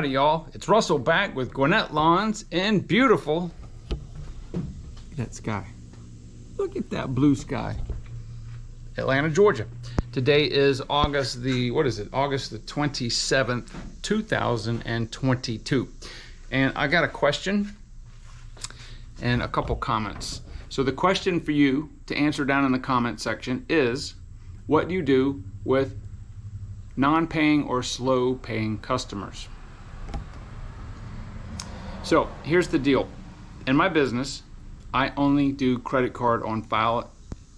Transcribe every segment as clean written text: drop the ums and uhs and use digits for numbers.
howdy y'all. It's Russell back with Gwinnett Lawns in beautiful, look at that sky. Look at that blue sky. Atlanta, Georgia. Today is August the 27th, 2022. And I got a question and a couple comments. So the question for you to answer down in the comment section is, what do you do with non-paying or slow paying customers? So here's the deal. In my business, I only do credit card on file,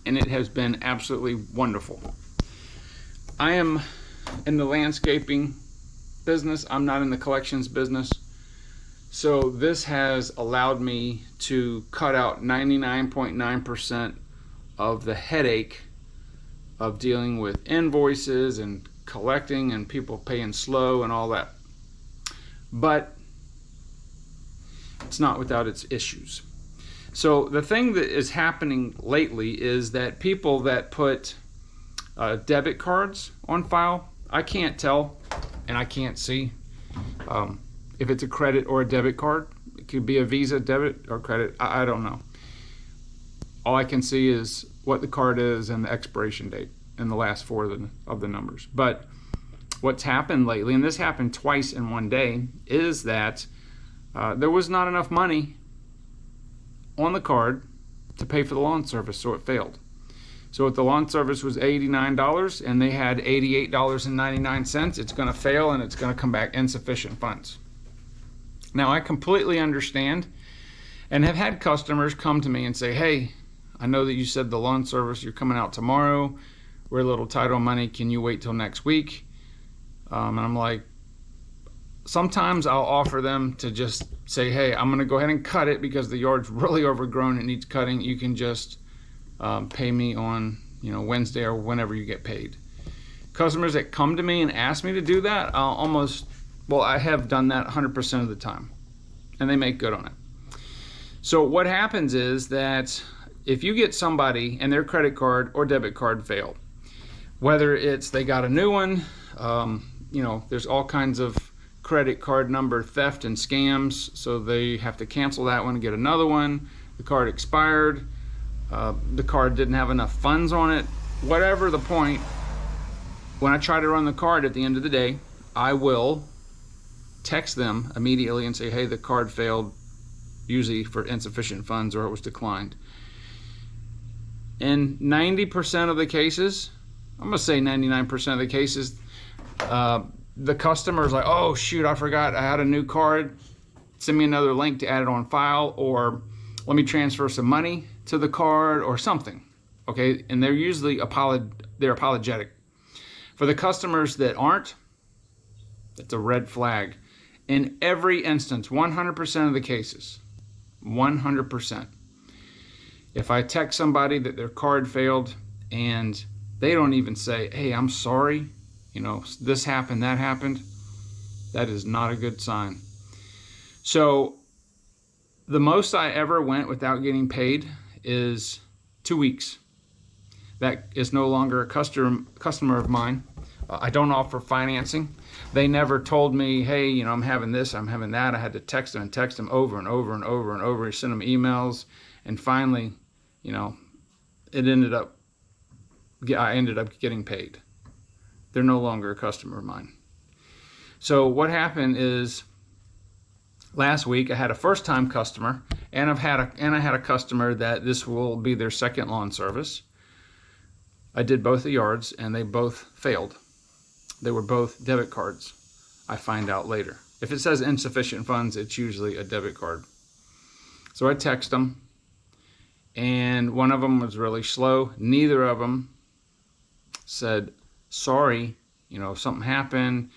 and it has been absolutely wonderful. I am in the landscaping business. I'm not in the collections business. So this has allowed me to cut out 99.9% of the headache of dealing with invoices and collecting and people paying slow and all that. But it's not without its issues. So the thing that is happening lately is that people that put debit cards on file, I can't tell and I can't see if it's a credit or a debit card. It could be a Visa, debit, or credit. I don't know. All I can see is what the card is and the expiration date and the last four of the numbers. But what's happened lately, and this happened twice in one day, is that there was not enough money on the card to pay for the lawn service, so it failed. So if the lawn service was $89 and they had $88.99, it's going to fail and it's going to come back insufficient funds. Now I completely understand and have had customers come to me and say, hey, I know that you said the lawn service, you're coming out tomorrow. We're a little tight on money. Can you wait till next week? And I'm like, sometimes I'll offer them to just say, hey, I'm going to go ahead and cut it because the yard's really overgrown. It needs cutting. You can just pay me on Wednesday or whenever you get paid. Customers that come to me and ask me to do that, I have done that 100% of the time. And they make good on it. So what happens is that if you get somebody and their credit card or debit card failed, whether it's they got a new one, there's all kinds of credit card number theft and scams, so they have to cancel that one and get another one. The card expired, the card didn't have enough funds on it. Whatever the point, when I try to run the card at the end of the day, I will text them immediately and say, hey, the card failed, usually for insufficient funds or it was declined. In 90% of the cases, I'm going to say 99% of the cases, the customer's like, oh shoot, I forgot I had a new card. Send me another link to add it on file, or let me transfer some money to the card or something. Okay, and they're usually apologetic. For the customers that aren't, that's a red flag. In every instance, 100% of the cases, 100%. If I text somebody that their card failed and they don't even say, hey, I'm sorry, this happened, that happened, that is not a good sign. So the most I ever went without getting paid is 2 weeks. That is no longer a customer of mine. I don't offer financing. They never told me, hey, I'm having this, I'm having that. I had to text them over and over and over and over, send them emails, and finally, I ended up getting paid. They're no longer a customer of mine. So what happened is, last week I had a first-time customer, and I had a customer that this will be their second lawn service. I did both the yards, and they both failed. They were both debit cards. I find out later. If it says insufficient funds, it's usually a debit card. So I text them, and one of them was really slow. Neither of them said, sorry, something happened.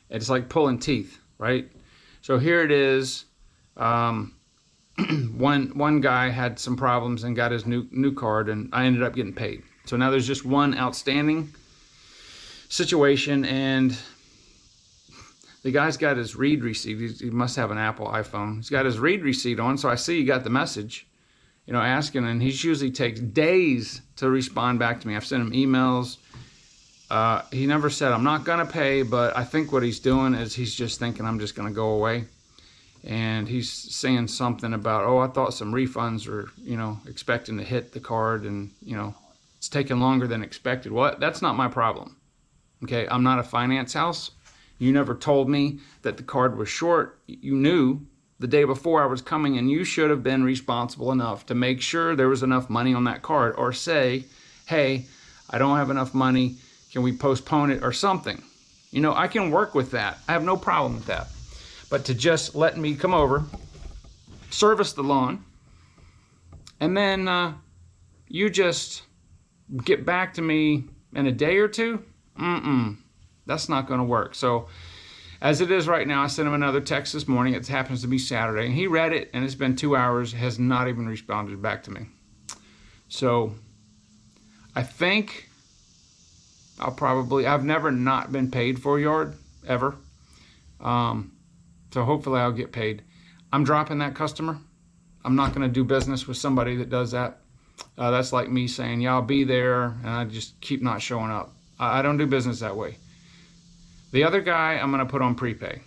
It's like pulling teeth, right? So here it is. One guy had some problems and got his new card, and I ended up getting paid. So now there's just one outstanding situation, and the guy's got his read receipt. He must have an Apple iPhone. He's got his read receipt on, so I see he got the message, asking, and he usually takes days to respond back to me. I've sent him emails. He never said, I'm not going to pay, but I think what he's doing is he's just thinking I'm just going to go away. And he's saying something about, oh, I thought some refunds were, expecting to hit the card, and, it's taking longer than expected. Well, that's not my problem. Okay, I'm not a finance house. You never told me that the card was short. You knew the day before I was coming, and you should have been responsible enough to make sure there was enough money on that card, or say, hey, I don't have enough money. Can we postpone it or something? I can work with that. I have no problem with that. But to just let me come over, service the lawn, and then you just get back to me in a day or two? That's not going to work. So as it is right now, I sent him another text this morning. It happens to be Saturday. And he read it, and it's been 2 hours, has not even responded back to me. So I think I've never not been paid for a yard, ever. So hopefully I'll get paid. I'm dropping that customer. I'm not going to do business with somebody that does that. That's like me saying, yeah, I'll be there, and I just keep not showing up. I don't do business that way. The other guy, I'm going to put on prepay.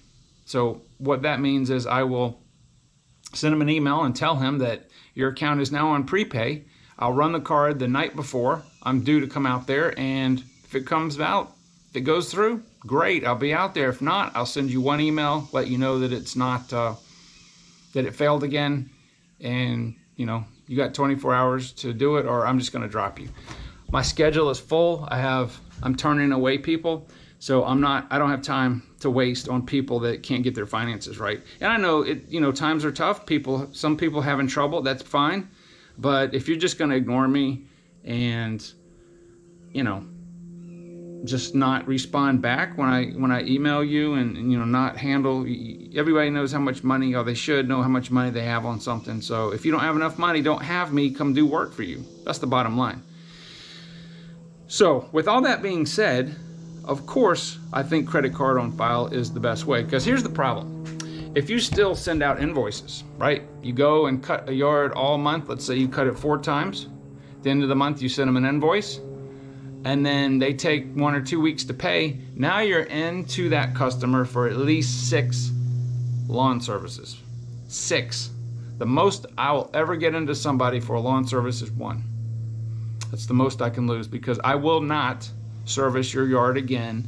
So what that means is I will send him an email and tell him that your account is now on prepay. I'll run the card the night before I'm due to come out there, and if it comes out, if it goes through, great, I'll be out there. If not, I'll send you one email, let you know that it's not, that it failed again, and you got 24 hours to do it, or I'm just going to drop you. My schedule is full. I'm turning away people, so I don't have time to waste on people that can't get their finances right. And I know times are tough. Some people having trouble, that's fine. But if you're just going to ignore me and, just not respond back when I email you, and not handle, everybody knows how much money, or they should know how much money they have on something. So if you don't have enough money, don't have me come do work for you. That's the bottom line. So with all that being said, of course, I think credit card on file is the best way, because here's the problem. If you still send out invoices, right? You go and cut a yard all month. Let's say you cut it 4 times. At the end of the month, you send them an invoice, and then they take 1 or 2 weeks to pay. Now you're into that customer for at least 6 lawn services. 6. The most I will ever get into somebody for a lawn service is 1. That's the most I can lose, because I will not service your yard again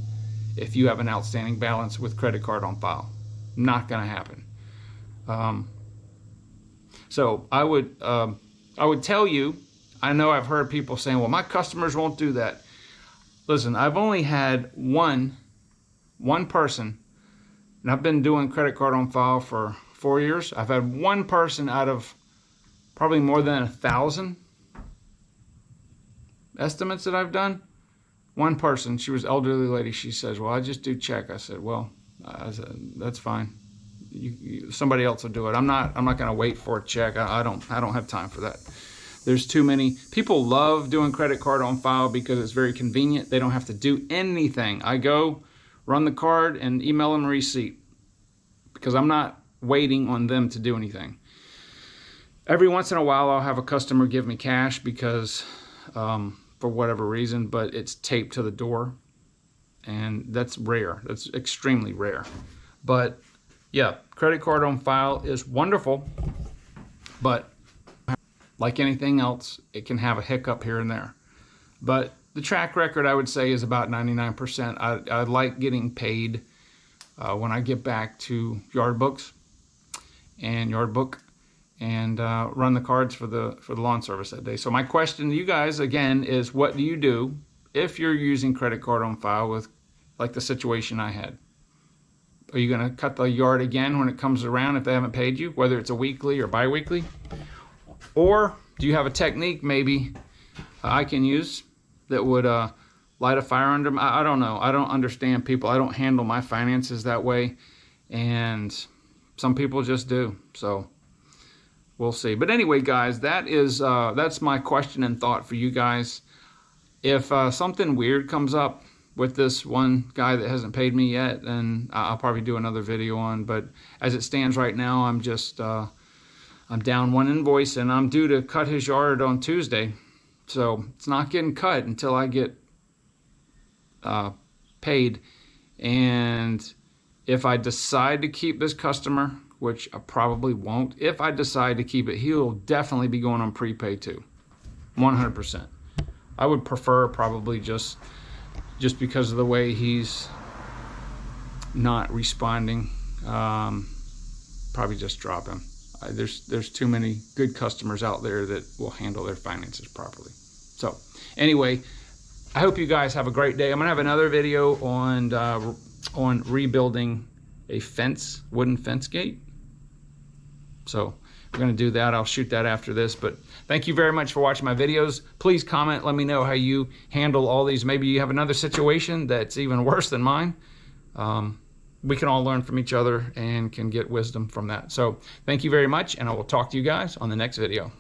if you have an outstanding balance with credit card on file. Not going to happen. So I would tell you, I know I've heard people saying, well, my customers won't do that. Listen, I've only had one person, and I've been doing credit card on file for 4 years. I've had one person out of probably more than 1,000 estimates that I've done. One person, she was an elderly lady, she says, well, I just do check. I said, well, that's fine. Somebody else will do it. I'm not going to wait for a check. I don't have time for that. There's too many. People love doing credit card on file because it's very convenient. They don't have to do anything. I go, run the card, and email them a receipt, because I'm not waiting on them to do anything. Every once in a while, I'll have a customer give me cash because, for whatever reason, but it's taped to the door, and that's rare. That's extremely rare. But yeah, credit card on file is wonderful, but like anything else, it can have a hiccup here and there. But the track record, I would say, is about 99%. I like getting paid when I get back to yard book and run the cards for the lawn service that day. So my question to you guys again is, what do you do if you're using credit card on file with, like the situation I had? Are you going to cut the yard again when it comes around if they haven't paid you, whether it's a weekly or bi-weekly? Or do you have a technique maybe I can use that would light a fire under them? I don't know. I don't understand people. I don't handle my finances that way, and some people just do. So we'll see. But anyway, guys, that's my question and thought for you guys. If something weird comes up with this one guy that hasn't paid me yet, then I'll probably do another video on. But as it stands right now, I'm just I'm down 1 invoice, and I'm due to cut his yard on Tuesday. So it's not getting cut until I get paid. And if I decide to keep this customer, which I probably won't, if I decide to keep it, he'll definitely be going on prepay too, 100%. I would prefer probably just because of the way he's not responding, probably just drop him. There's too many good customers out there that will handle their finances properly. So anyway, I hope you guys have a great day. I'm gonna have another video on rebuilding a fence, wooden fence gate. So we're gonna do that. I'll shoot that after this, but thank you very much for watching my videos. Please comment, let me know how you handle all these. Maybe you have another situation that's even worse than mine. We can all learn from each other and can get wisdom from that. So thank you very much, and I will talk to you guys on the next video.